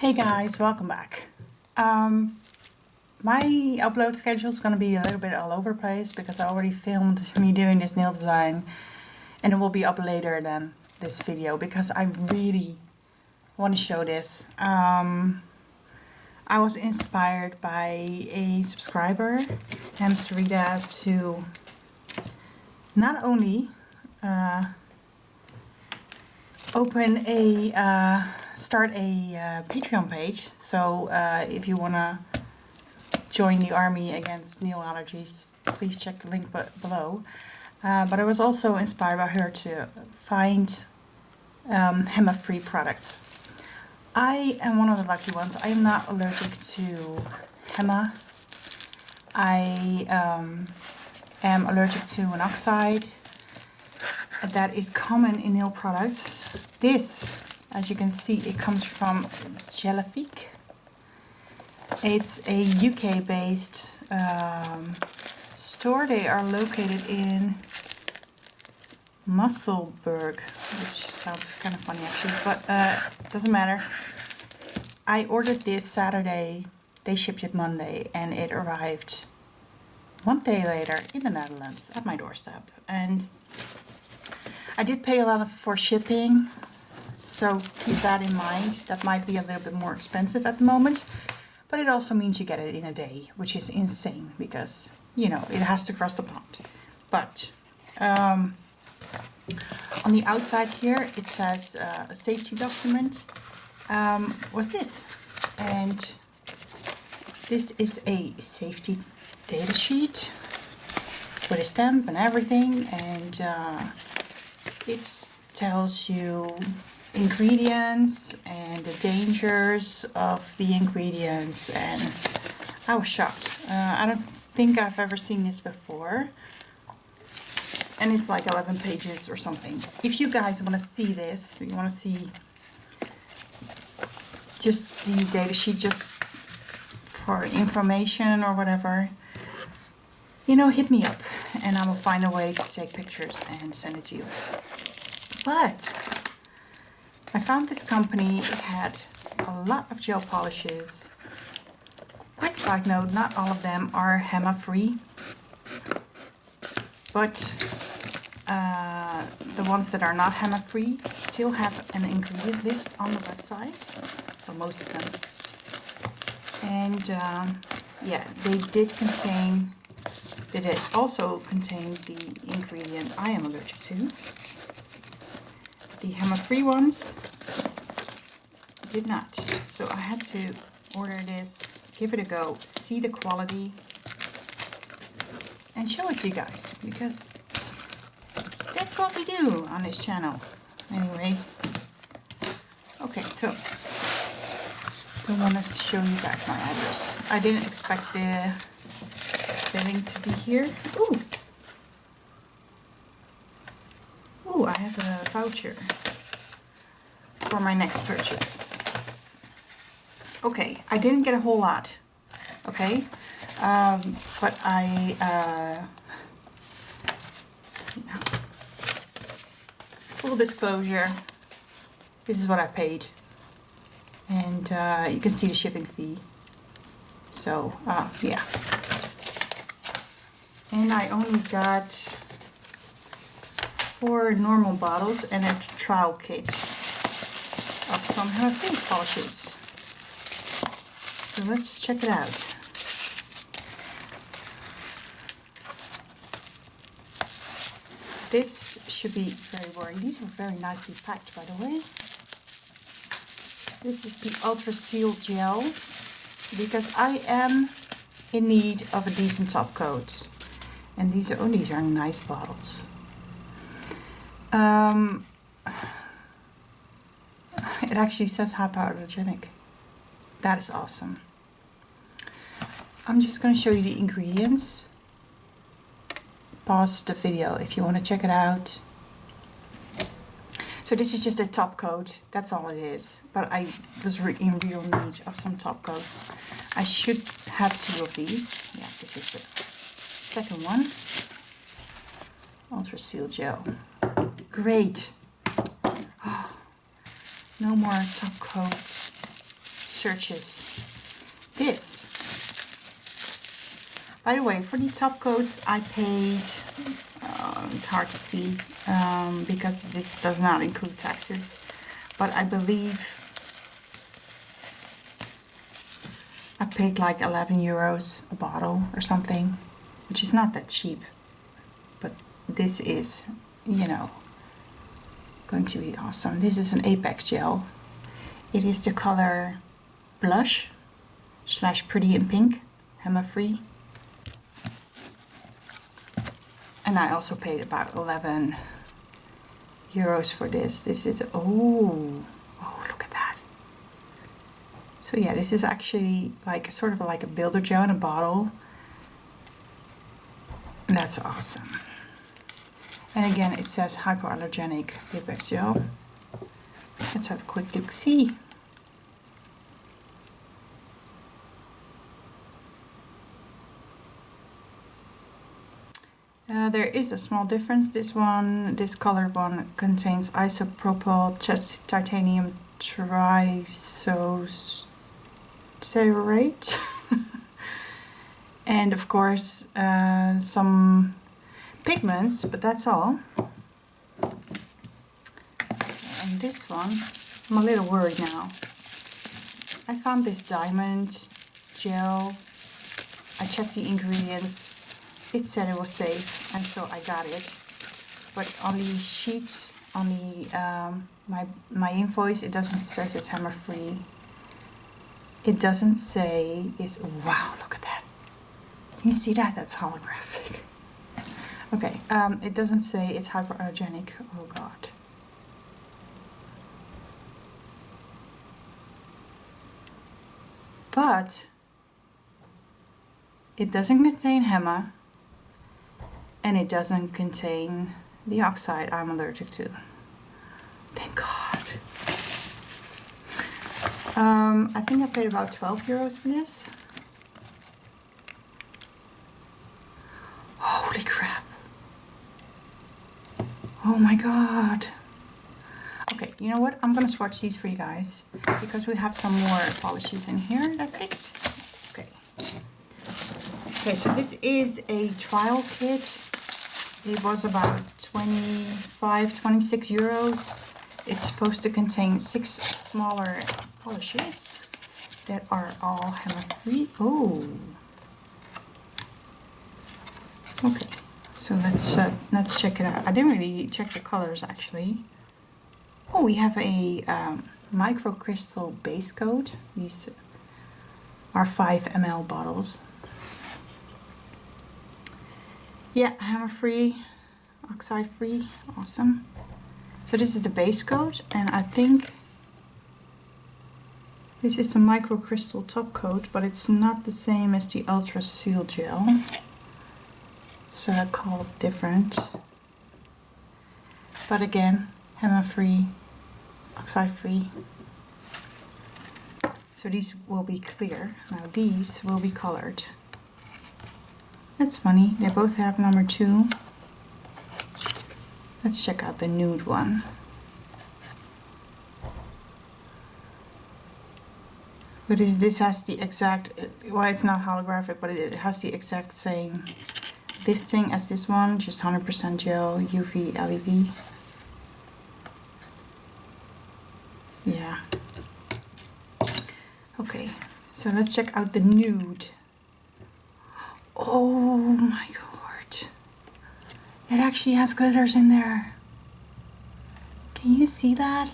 Hey guys, welcome back. My upload schedule is going to be a little bit all over the place because I already filmed me doing this nail design and it will be up later than this video because I really want to show this. I was inspired by a subscriber, HEMAFREE, to not only start a Patreon page. So if you want to join the army against nail allergies, please check the link below. But I was also inspired by her to find HEMAFREE products. I am one of the lucky ones. I am not allergic to HEMA. I am allergic to an oxide that is common in nail products. This, as you can see, it comes from Gellifique. It's a UK-based store. They are located in Musselburgh, which sounds kind of funny actually, but doesn't matter. I ordered this Saturday, they shipped it Monday, and it arrived one day later in the Netherlands at my doorstep. And I did pay a lot for shipping, so keep that in mind. That might be a little bit more expensive at the moment, but it also means you get it in a day, which is insane because, you know, it has to cross the pond. But on the outside here, it says a safety document. What's this? And this is a safety data sheet with a stamp and everything, and it tells you ingredients and the dangers of the ingredients, and I was shocked. I don't think I've ever seen this before, and it's like 11 pages or something. If you guys want to see this, you want to see just the data sheet just for information or whatever, you know, hit me up and I will find a way to take pictures and send it to you. But I found this company. It had a lot of gel polishes. Quick side note, not all of them are HEMA-free, but the ones that are not HEMA-free still have an ingredient list on the website, for most of them. And yeah, they did also contain the ingredient I am allergic to. The HEMA-free ones did not. So I had to order this, give it a go, see the quality, and show it to you guys, because that's what we do on this channel. Anyway, okay, so I want to show you guys my address. I didn't expect the link to be here. Ooh, I have a voucher for my next purchase. Okay, I didn't get a whole lot, okay, but full disclosure, this is what I paid, and you can see the shipping fee. So yeah, and I only got 4 normal bottles and a trial kit of some HEMAFREE polishes. So let's check it out. This should be very boring. These are very nicely packed, by the way. This is the Ultra Seal Gel, because I am in need of a decent top coat. And these are nice bottles. It actually says hypoallergenic. That is awesome. I'm just going to show you the ingredients. Pause the video if you want to check it out. So this is just a top coat, that's all it is. But I was in real need of some top coats. I should have 2 of these. Yeah, this is the second one. Ultra Seal Gel. Great. Oh, no more top coat searches this. By the way, for the top coats I paid, it's hard to see because this does not include taxes, but I believe I paid like 11 euros a bottle or something, which is not that cheap, but this is, you know, going to be awesome. This is an Apex gel. It is the color Blush / Pretty in Pink, HEMAFREE. And I also paid about 11 euros for this. This is, oh, look at that. So yeah, this is actually like sort of like a builder gel in a bottle. And that's awesome. And again, it says hypoallergenic Apex gel. Let's have a quick look see. There is a small difference. This colored one contains isopropyl titanium triisosterate. And of course some pigments, but that's all. And this one, I'm a little worried now. I found this diamond gel. I checked the ingredients. It said it was safe, and so I got it. But on the sheet, on the my invoice, it doesn't say it's HEMAFREE. It doesn't say it's. Wow, look at that! Can you see that? That's holographic. Okay, it doesn't say it's hypoallergenic. Oh God. But it doesn't contain HEMA. And it doesn't contain the oxide I'm allergic to. Thank God. I think I paid about 12 euros for this. Holy crap. Oh my God. Okay, you know what? I'm gonna swatch these for you guys because we have some more polishes in here. That's it. Okay. Okay, so this is a trial kit. It was about 26 euros. It's supposed to contain 6 smaller polishes that are all HEMA-free. Oh. Okay, so let's check it out. I didn't really check the colors actually. Oh, we have a microcrystal base coat. These are 5 ml bottles. Yeah, HEMA-free, oxide free, awesome. So this is the base coat, and I think this is a microcrystal top coat, but it's not the same as the Ultra Seal Gel. It's called different. But again, HEMA-free, oxide free. So these will be clear. Now these will be colored. That's funny, they both have number 2. Let's check out the nude one. But this has the exact, well, it's not holographic, but it has the exact same listing as this one, just 100% gel, UV, LED. Yeah. Okay, so let's check out the nude. Oh my God. It actually has glitters in there. Can you see that?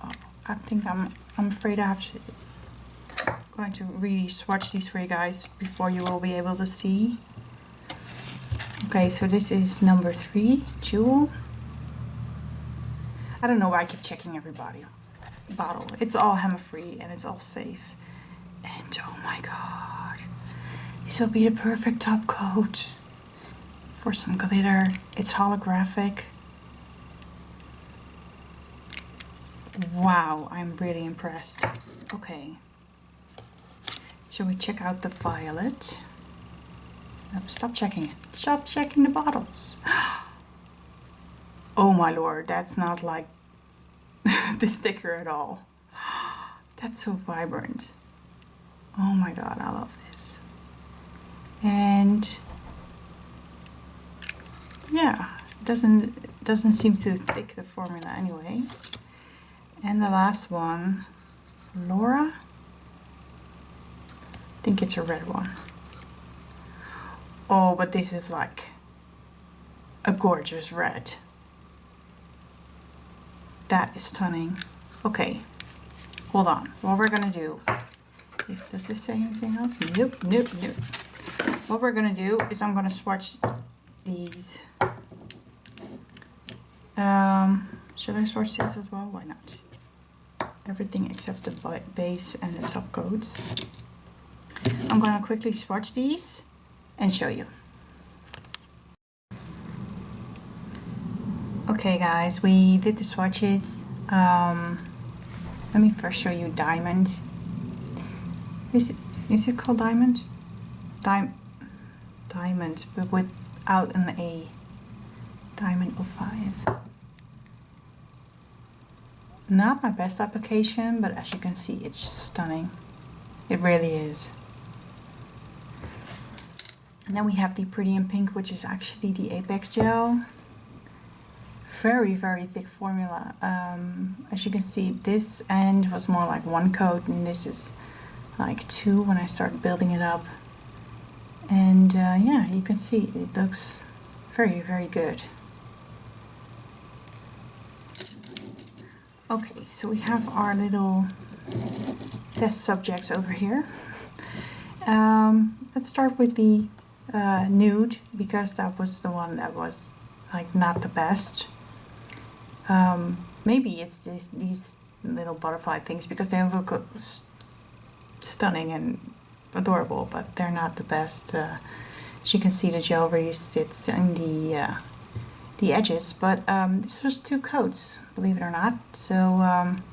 Oh, I think I'm afraid I have to going to really swatch these for you guys before you will be able to see. Okay, so this is number 3, Jewel. I don't know why I keep checking every bottle. It's all HEMA-free and it's all safe. And oh my God. This will be the perfect top coat for some glitter. It's holographic. Wow, I'm really impressed. Okay. Shall we check out the violet? No, stop checking it. Stop checking the bottles. Oh my Lord, that's not like the sticker at all. That's so vibrant. Oh my god, I love this. And yeah, doesn't seem too thick, the formula anyway. And the last one, Laura. I think it's a red one. Oh, but this is like a gorgeous red. That is stunning. Okay, hold on. What we're gonna do is, does this say anything else? Nope, nope, nope. What we're gonna do is I'm gonna swatch these. Should I swatch these as well? Why not? Everything except the base and the top coats. I'm gonna quickly swatch these and show you. Okay guys, we did the swatches. Let me first show you Diamond. Is it called Diamond? Diamond, but without an A. Diamond 05. Not my best application, but as you can see, it's stunning. It really is. And then we have the Pretty in Pink, which is actually the Apex gel. Very, very thick formula. As you can see, this end was more like one coat, and this is like two when I start building it up. And yeah, you can see it looks very, very good. Okay, so we have our little test subjects over here. Let's start with the nude, because that was the one that was like not the best. Maybe it's these little butterfly things, because they look stunning and adorable, but they're not the best. As you can see, the gel really sits in the edges, but this was 2 coats, believe it or not. So I'm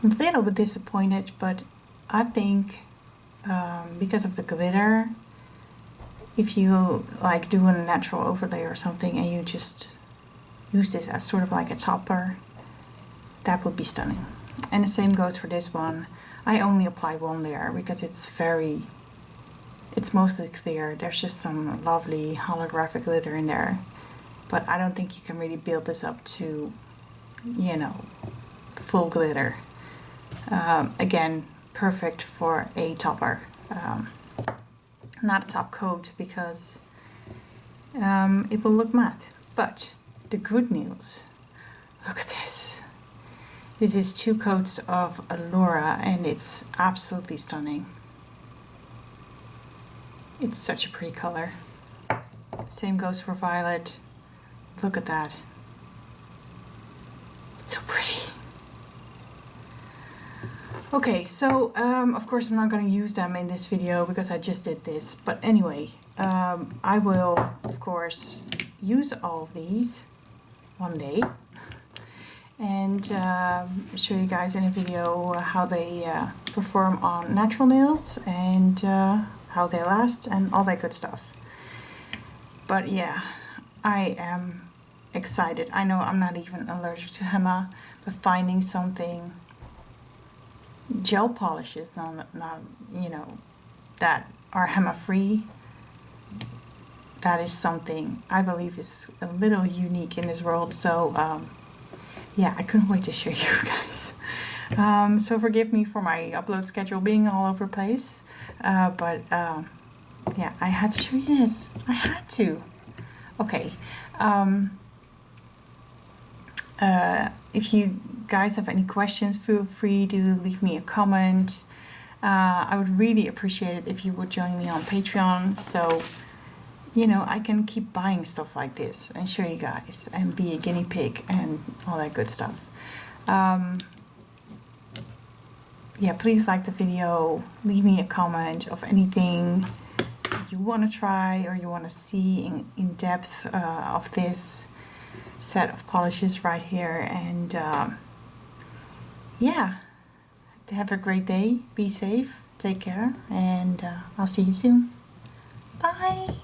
a little bit disappointed, but I think because of the glitter, if you like do a natural overlay or something and you just use this as sort of like a topper, that would be stunning. And the same goes for this one. I only apply one layer because it's mostly clear. There's just some lovely holographic glitter in there, but I don't think you can really build this up to, you know, full glitter. Again, perfect for a topper, not a top coat, because it will look matte. But the good news, look at this. This is 2 coats of Allura, and it's absolutely stunning. It's such a pretty color. Same goes for Violet. Look at that. It's so pretty. Okay, so of course I'm not going to use them in this video because I just did this. But anyway, I will of course use all of these one day and show you guys in a video how they perform on natural nails and how they last and all that good stuff. But yeah, I am excited. I know I'm not even allergic to HEMA, but finding something, gel polishes not you know, that are HEMA free, that is something I believe is a little unique in this world. So yeah, I couldn't wait to show you guys. So forgive me for my upload schedule being all over the place, but yeah, I had to show you this. I had to. Okay. If you guys have any questions, feel free to leave me a comment. I would really appreciate it if you would join me on Patreon, so you know I can keep buying stuff like this and show you guys and be a guinea pig and all that good stuff. Yeah, please like the video, leave me a comment of anything you want to try or you want to see in depth of this set of polishes right here. And yeah, have a great day, be safe, take care, and I'll see you soon. Bye.